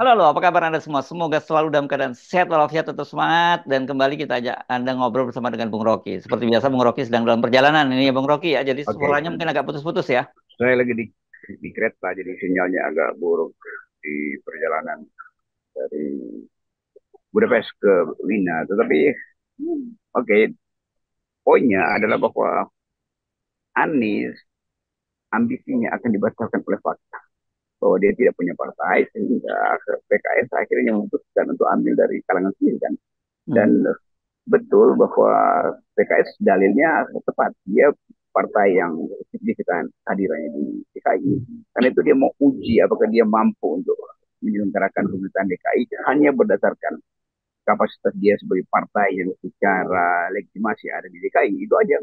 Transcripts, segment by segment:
Halo, apa kabar Anda semua? Semoga selalu dalam keadaan sehat walafiat, tetap semangat, dan kembali kita ajak Anda ngobrol bersama dengan Bung Rocky. Seperti biasa, Bung Rocky sedang dalam perjalanan ini ya, Bung Rocky ya. Jadi Oke, suaranya mungkin agak putus-putus ya. saya lagi di kereta, jadi sinyalnya agak buruk di perjalanan dari Budapest ke Wina. Tetapi, oke, poinnya adalah bahwa Anies ambisinya akan dibatalkan oleh fakta bahwa dia tidak punya partai sehingga PKS akhirnya memutuskan untuk ambil dari kalangan kiri kan. Hmm. Dan betul bahwa PKS dalilnya tepat, dia partai yang signifikan hadirannya di DKI. Karena itu dia mau uji apakah dia mampu untuk menyelenggarakan pemerintahan DKI hanya berdasarkan kapasitas dia sebagai partai yang secara legitimasi ada di DKI, itu aja.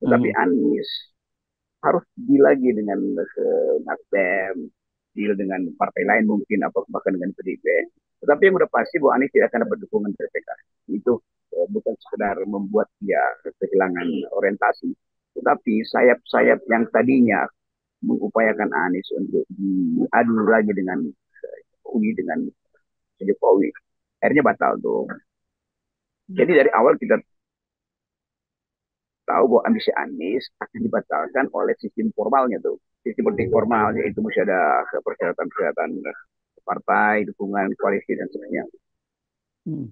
Tetapi Hmm. Anies harus deal lagi dengan Nasdem, deal dengan partai lain mungkin, apa bahkan dengan PDIP. Tetapi yang udah pasti bahwa Anies tidak akan dapat dukungan dari PKS. Itu bukan sekedar membuat dia kehilangan orientasi, tetapi sayap-sayap yang tadinya mengupayakan Anies untuk diadu lagi dengan Jokowi, dengan Jokowi, akhirnya batal tuh. Jadi dari awal kita tahu bahwa ambisi Anies akan dibatalkan oleh sistem formalnya tuh. Sistem politik formalnya itu mesti ada persyaratan-persyaratan partai, dukungan koalisi dan sebagainya. Hmm.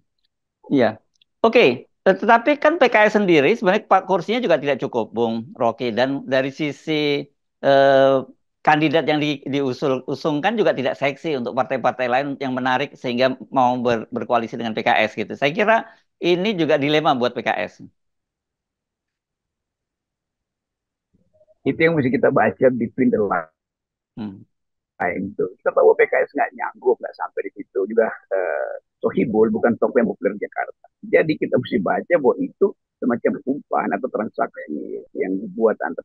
Iya. Oke. Tetapi kan PKS sendiri sebenarnya Pak kursinya juga tidak cukup, Bung Rocky. Dan dari sisi eh, kandidat yang diusungkan juga tidak seksi untuk partai-partai lain yang menarik sehingga mau berkoalisi dengan PKS gitu. Saya kira ini juga dilema buat PKS. Itu yang mesti kita baca between the Hmm. line itu. Kita tahu PKS nggak nyanggup, nggak sampai di situ juga. Sohibul bukan tokoh yang populer di Jakarta. Jadi kita mesti baca bahwa itu semacam umpan atau transaksi yang dibuat antara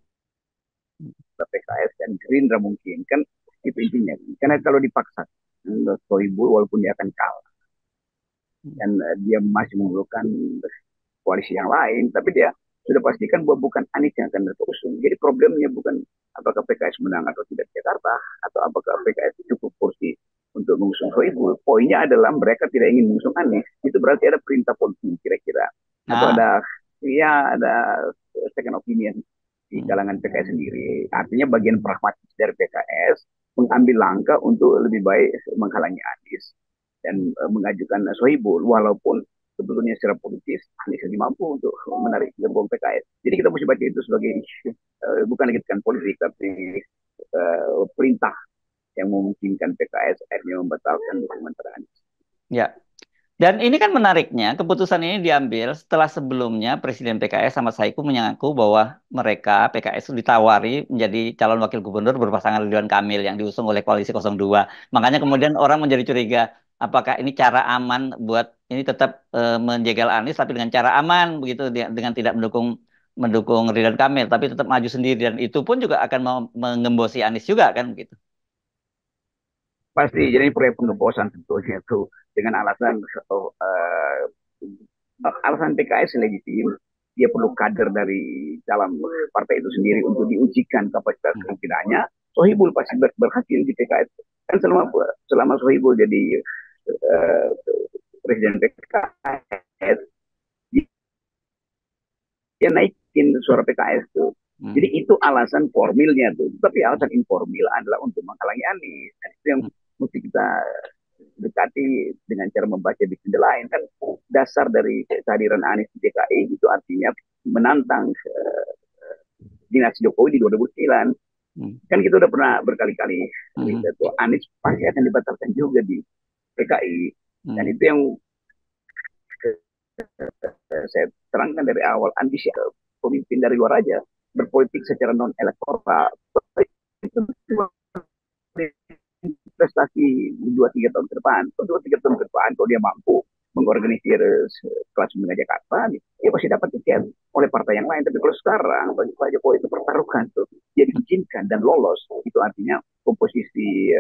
PKS dan Gerindra mungkin kan, itu intinya. Karena kalau dipaksa Sohibul walaupun dia akan kalah dan dia masih memerlukan koalisi yang lain, tapi dia sudah pastikan bahwa bukan Anies yang akan terusung. Jadi problemnya bukan apakah PKS menang atau tidak di Jakarta, atau apakah PKS cukup kursi untuk mengusung Soebul. Poinnya adalah mereka tidak ingin mengusung Anies. Itu berarti ada perintah politik kira-kira, atau Nah, ada second opinion di hmm, kalangan PKS sendiri. Artinya bagian pragmatis dari PKS mengambil langkah untuk lebih baik menghalangi Anies dan mengajukan Sohibul, walaupun sebetulnya secara politis Anies lebih mampu untuk menarik gerbong PKS. Jadi kita mesti baca itu sebagai bukan lagi kan politik, tapi perintah yang memungkinkan PKS akhirnya membatalkan dukungan terhadap Anies. ya. Dan ini kan menariknya, keputusan ini diambil setelah sebelumnya Presiden PKS sama Saiku mengaku bahwa mereka PKS ditawari menjadi calon wakil gubernur berpasangan Ridwan Kamil yang diusung oleh Koalisi 02. Makanya kemudian orang menjadi curiga, apakah ini cara aman buat ini tetap menjegal Anies tapi dengan cara aman begitu dengan tidak mendukung mendukung Ridwan Kamil tapi tetap maju sendiri dan itu pun juga akan mengembosi Anies juga kan begitu. Pasti jadi proyek pengebosan tentunya itu dengan alasan alasan PKS legitim, dia perlu kader dari dalam partai itu sendiri untuk diujikan kapasitas Hmm. kepemimpinannya. Sohibul pasti berhasil di PKS. Kan selama selama Sohibul jadi uh, presiden PKS, dia naikin suara PKS tuh. Hmm. Jadi itu alasan formilnya tuh. Tapi alasan informal adalah untuk menghalangi Anies. Itu yang Hmm. mesti kita dekati dengan cara membaca di sisi lain kan. Dasar dari kehadiran Anies di DKI itu artinya menantang dinasti Jokowi di 2009. Hmm. Kan kita udah pernah berkali-kali Hmm. cerita tuh Anies pasti akan dibatalkan juga di DKI. Dan Hmm. itu yang saya terangkan dari awal, ambisi pemimpin dari luar aja berpolitik secara non elektoral itu investasi 2-3 tahun ke depan. 2-3 tahun ke depan kalau dia mampu mengorganisir kelas menengah Jakarta, dia pasti dapat tiket oleh partai yang lain. Tapi kalau sekarang bagi Pak Jokowi itu pertaruhkan tuh, dia diizinkan dan lolos, itu artinya komposisi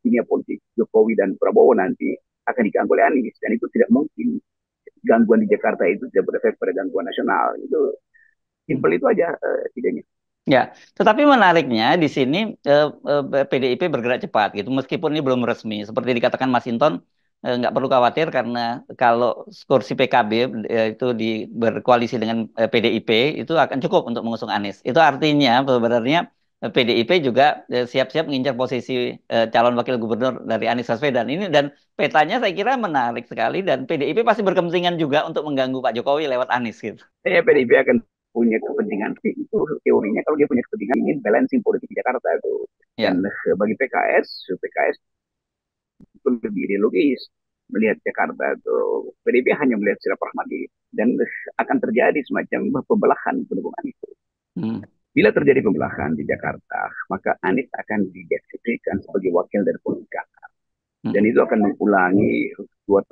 kimia politik Jokowi dan Prabowo nanti akan diganggu oleh Anies, dan itu tidak mungkin. Gangguan di Jakarta itu tidak berefek pada gangguan nasional. Itu Hmm. simpel itu aja idenya. Ya, tetapi menariknya di sini PDIP bergerak cepat gitu, meskipun ini belum resmi. Seperti dikatakan Mas Inton, nggak perlu khawatir karena kalau kursi PKB itu berkoalisi dengan PDIP itu akan cukup untuk mengusung Anies. Itu artinya sebenarnya PDIP juga siap-siap mengincar posisi calon wakil gubernur dari Anies Baswedan ini, dan petanya saya kira menarik sekali, dan PDIP pasti berkepentingan juga untuk mengganggu Pak Jokowi lewat Anies gitu. PDIP akan punya kepentingan itu teorinya kalau dia punya kepentingan ingin balancing politik di Jakarta itu. Ya. Dan bagi PKS itu lebih ideologis melihat Jakarta itu. PDIP hanya melihat secara pragmatis dan akan terjadi semacam pembelahan pendukung Anies. Hmm. Bila terjadi pembelahan di Jakarta, maka Anies akan dideskripsikan sebagai wakil dari politika. Hmm. Dan itu akan mengulangi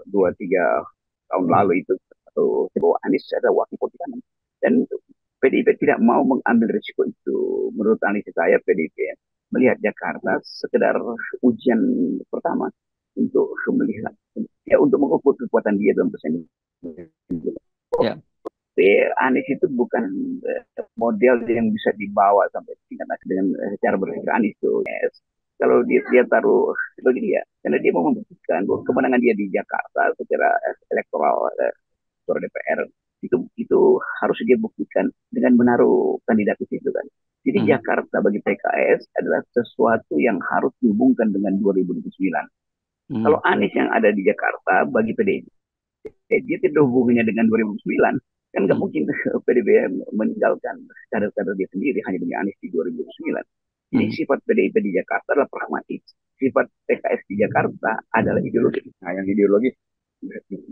dua tiga tahun lalu itu atau bahwa Anies adalah wakil politika. Dan PDIP tidak mau mengambil risiko itu. Menurut analisis saya, PDIP melihat Jakarta sekedar ujian pertama untuk melihat, ya untuk mengukur kekuatan dia dalam persaingan. Ya. Anies itu bukan model yang bisa dibawa sampai tingkat nasional dengan cara berpikir Anies itu. Yes. Kalau dia taruh sebagai dia, karena dia mau membuktikan bahwa kemenangan dia di Jakarta secara elektoral suara DPR itu harus dia buktikan dengan menaruh kandidat di situ kan. Jadi Hmm. Jakarta bagi PKS adalah sesuatu yang harus dihubungkan dengan 2029. Kalau Hmm. Anies yang ada di Jakarta bagi PDIP, dia tidak hubungannya dengan 2009. Kan nggak Hmm. mungkin PDIP meninggalkan kader-kader dia sendiri hanya demi Anies di 2009. Jadi Hmm. sifat PDIP di Jakarta adalah pragmatis. Sifat PKS di Jakarta adalah ideologis. Nah, yang ideologis,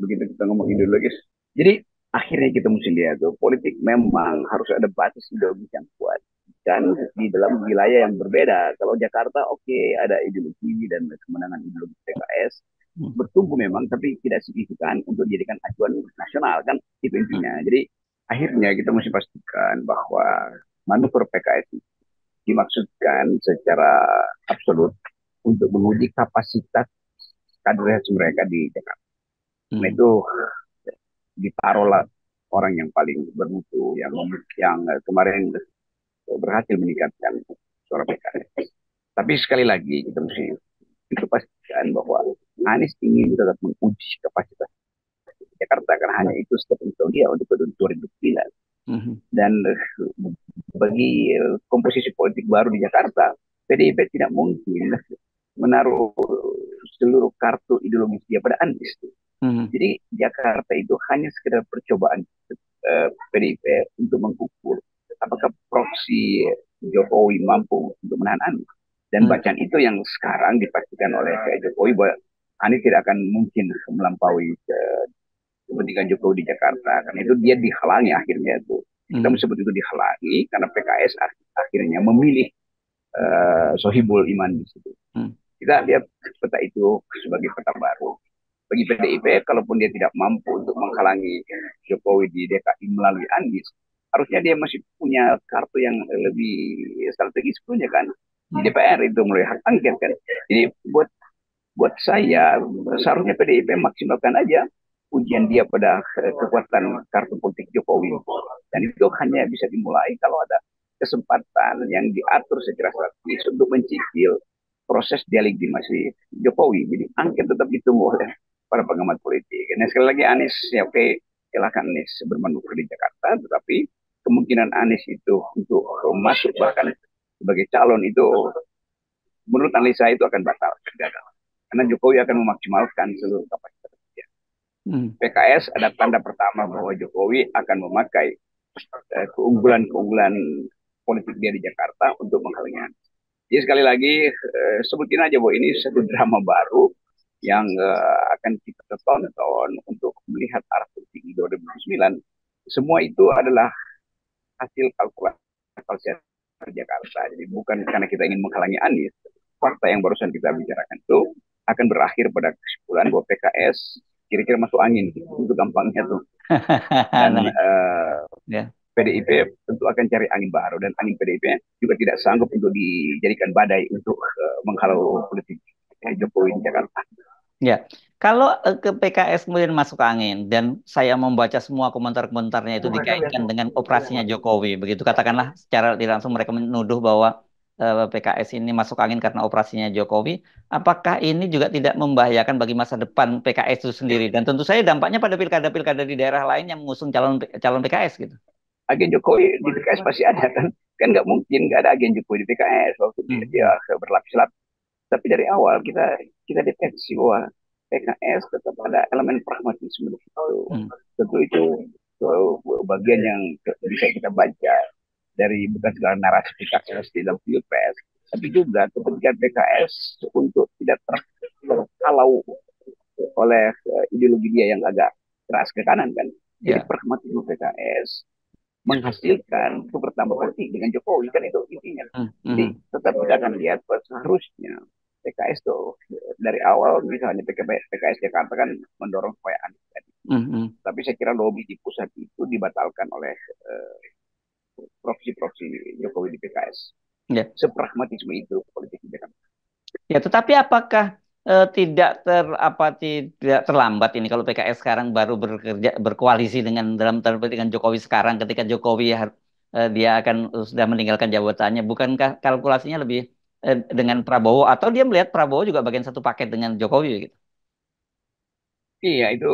begitu kita ngomong ideologis, jadi akhirnya kita mesti lihat tuh, politik memang harus ada basis ideologis yang kuat. Dan di dalam wilayah yang berbeda. Kalau Jakarta, oke, ada ideologi dan kemenangan ideologi PKS Hmm. bertumbuh memang, tapi tidak signifikan untuk dijadikan acuan nasional kan itu Hmm. intinya. Jadi akhirnya kita mesti pastikan bahwa manuver PKS dimaksudkan secara absolut untuk menguji kapasitas kaderisasi mereka di Jakarta. Nah Hmm. itu ditaruhlah orang yang paling bermutu yang kemarin berhasil meningkatkan suara PKS. Tapi sekali lagi kita mesti itu pastikan bahwa Anies ingin tetap menguji kapasitas Jakarta karena hanya itu stepping stone dia untuk 2009. Hmm. Dan bagi komposisi politik baru di Jakarta, PDIP tidak mungkin menaruh seluruh kartu ideologis dia pada Anies. Hmm. Jadi Jakarta itu hanya sekedar percobaan PDIP untuk mengukur apakah proksi Jokowi mampu untuk menahan Anies. Dan Hmm. bacaan itu yang sekarang dipastikan oleh Jokowi bahwa Anies tidak akan mungkin melampaui kepentingan Jokowi di Jakarta. Karena itu dia dihalangi akhirnya itu. Kita Hmm. menyebut itu dihalangi karena PKS akhirnya memilih Sohibul Iman di situ. Hmm. Kita lihat peta itu sebagai peta baru. Bagi PDIP, kalaupun dia tidak mampu untuk menghalangi Jokowi di DKI melalui Anies, harusnya dia masih punya kartu yang lebih strategis punya kan di DPR itu mulai hak angket kan. Jadi buat saya seharusnya PDIP maksimalkan aja ujian dia pada kekuatan kartu politik Jokowi. Dan itu hanya bisa dimulai kalau ada kesempatan yang diatur secara strategis untuk mencicil proses delegitimasi Jokowi. Jadi angket tetap ditunggu oleh para pengamat politik. Nah sekali lagi Anies, ya oke, silahkan Anies bermanuver di Jakarta, tetapi kemungkinan Anies itu untuk masuk bahkan sebagai calon itu menurut analisa itu akan batal, gagal. Karena Jokowi akan memaksimalkan seluruh kapasitas dia. Hmm. PKS ada tanda pertama bahwa Jokowi akan memakai keunggulan-keunggulan politik dia di Jakarta untuk menghalangi. Jadi sekali lagi sebutin aja bahwa ini satu drama baru yang akan kita tonton untuk melihat arah politik di 2009. Semua itu adalah hasil kalkulasi Jakarta. Jadi bukan karena kita ingin menghalangi Anies. Fakta yang barusan kita bicarakan itu akan berakhir pada kesimpulan bahwa PKS kira-kira masuk angin untuk gampangnya tuh. Dan Nah, ya. PDIP tentu akan cari angin baru dan angin PDIP juga tidak sanggup untuk dijadikan badai untuk menghalau politik Jokowi di Jakarta. Ya, kalau ke PKS kemudian masuk angin dan saya membaca semua komentar-komentarnya itu dikaitkan dengan operasinya Jokowi, begitu katakanlah secara tidak langsung mereka menuduh bahwa PKS ini masuk angin karena operasinya Jokowi, apakah ini juga tidak membahayakan bagi masa depan PKS itu sendiri? Dan tentu saja dampaknya pada pilkada-pilkada di daerah lain yang mengusung calon PKS gitu. Agen Jokowi di PKS pasti ada kan. Kan nggak mungkin nggak ada agen Jokowi di PKS waktu Hmm, dia hmm, berlapis-lapis. Tapi dari awal kita kita deteksi bahwa PKS tetap ada elemen pragmatisme di situ. hmm, Tentu itu bagian yang bisa kita baca dari bukan segala narasi PKS di dalam pilpres, tapi juga kepentingan PKS untuk tidak terhalau oleh ideologi dia yang agak keras ke kanan kan. Jadi ya, pragmatisme PKS menghasilkan pertambah politik dengan Jokowi kan itu intinya. hmm, Jadi hmm, tetap kita akan lihat bahwa seharusnya PKS tuh dari awal misalnya PKS Jakarta kan mendorong supaya Anies tadi. hmm, hmm, Tapi saya kira lobby di pusat itu dibatalkan oleh proksi-proksi Jokowi di PKS. ya. Sepragmatisme itu politik di Jakarta. Ya, tetapi apakah tidak terlambat ini kalau PKS sekarang baru bekerja berkoalisi dalam tanda petik dengan Jokowi sekarang ketika Jokowi dia akan sudah meninggalkan jabatannya, bukankah kalkulasinya lebih dengan Prabowo atau dia melihat Prabowo juga bagian satu paket dengan Jokowi gitu? Iya itu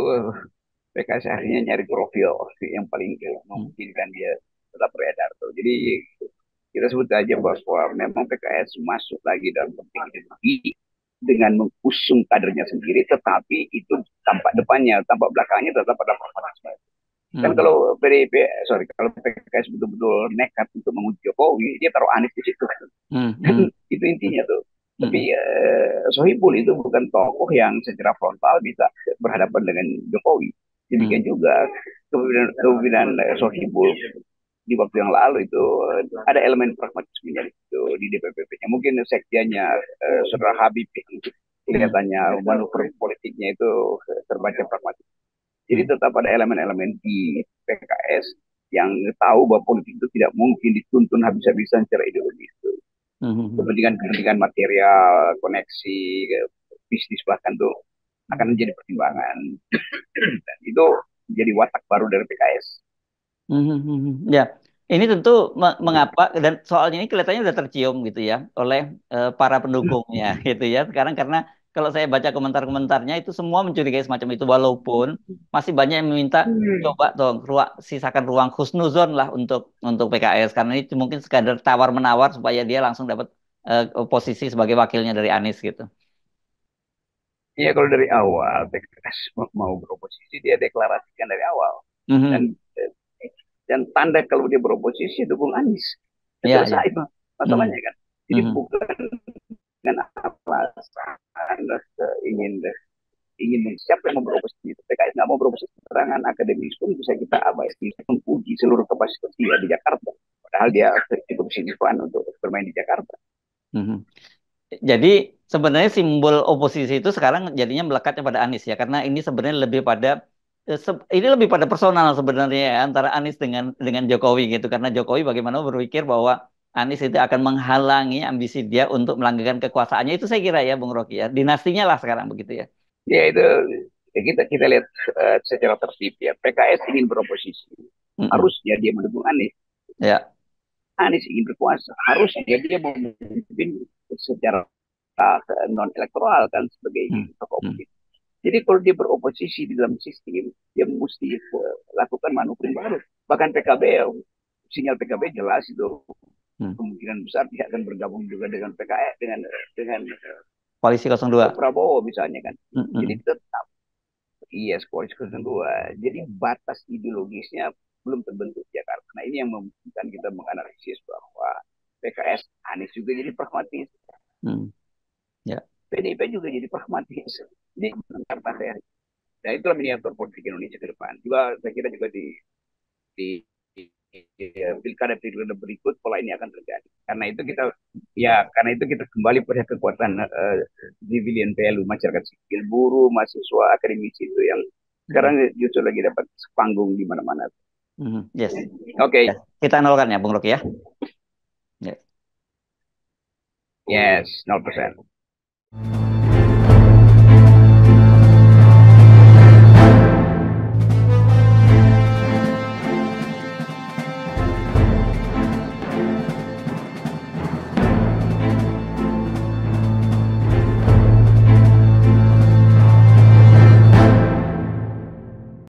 PKS akhirnya nyari profil yang paling Hmm, memungkinkan dia tetap beredar tuh. Jadi kita sebut aja bahwa memang PKS masuk lagi dalam politik identitas dengan mengusung kadernya sendiri, tetapi itu tampak depannya, tampak belakangnya tetap pada pragmatisme. Kan hmm, kalau kalau PKS betul-betul nekat untuk menguji Jokowi, dia taruh Anies di situ. hmm, Kan hmm, itu intinya tuh. Tapi hmm, Sohibul itu bukan tokoh yang secara frontal bisa berhadapan dengan Jokowi. hmm, Demikian juga kepemimpinan Sohibul di waktu yang lalu itu ada elemen pragmatismenya itu di DPP-nya. Mungkin sekjennya Saudara Habib yang hmm, kelihatannya manuver politiknya itu terbaca pragmatis. Jadi hmm, tetap ada elemen-elemen di PKS yang tahu bahwa politik itu tidak mungkin dituntun habis-habisan secara ideologis. hmm, hmm, Kepentingan-kepentingan material, koneksi, bisnis bahkan tuh hmm. akan menjadi pertimbangan. Dan itu menjadi watak baru dari PKS. Ya, ini tentu mengapa dan soalnya ini kelihatannya sudah tercium gitu ya oleh para pendukungnya gitu ya. Sekarang karena kalau saya baca komentar-komentarnya itu semua mencurigai semacam itu walaupun masih banyak yang meminta coba dong sisakan ruang husnuzon lah untuk PKS karena ini mungkin sekadar tawar-menawar supaya dia langsung dapat posisi sebagai wakilnya dari Anies gitu. Ya kalau dari awal PKS mau beroposisi dia deklarasikan dari awal dan Mhm. dan tanda kalau dia beroposisi dukung Anies. Ya, Ya, ya. selesai masalahnya Mhm. kan. Jadi Mhm. bukan dengan alasan ingin ingin siapa yang mau beroposisi PKS nggak mau beroposisi keterangan akademis pun bisa kita abaikan menguji seluruh kapasitas dia di Jakarta padahal dia cukup signifikan untuk bermain di Jakarta. Mhm. Jadi sebenarnya simbol oposisi itu sekarang jadinya melekatnya pada Anies ya, karena ini sebenarnya lebih pada ini lebih pada personal sebenarnya ya, antara Anies dengan Jokowi gitu, karena Jokowi bagaimana berpikir bahwa Anies itu akan menghalangi ambisi dia untuk melanggengkan kekuasaannya itu saya kira ya, Bung Rocky ya, dinastinya lah sekarang begitu ya. Ya itu ya kita lihat secara tertib ya PKS ingin beroposisi Mm-mm. harusnya dia mendukung Anies. Ya. Anies ingin berkuasa harusnya dia memimpin secara non elektoral kan Mm. sebagai tokoh Mm. oposisi. Jadi kalau dia beroposisi di dalam sistem, dia mesti lakukan manuver baru. Bahkan PKB, sinyal PKB jelas itu Mm. kemungkinan besar dia akan bergabung juga dengan PKS, dengan Koalisi 02. Prabowo misalnya kan. Jadi Mm-mm. tetap iya koalisi 02. Jadi batas ideologisnya belum terbentuk di Jakarta. Nah ini yang memungkinkan kita menganalisis bahwa PKS Anies juga jadi pragmatis, Mm. Ya. PDIP juga jadi pragmatis. Jadi Jakarta saya. Nah itulah miniatur politik Indonesia ke depan. Juga saya kira juga di pilkada-pilkada berikut pola ini akan terjadi. Karena itu kita kembali pada kekuatan civilian value masyarakat sipil, buruh, mahasiswa, akademisi itu yang Mm. sekarang justru lagi dapat panggung di mana-mana. Mm. Yes. Oke, okay. Ya. Kita nolkan ya, Bung Rocky ya. Ya. Yes, 0%.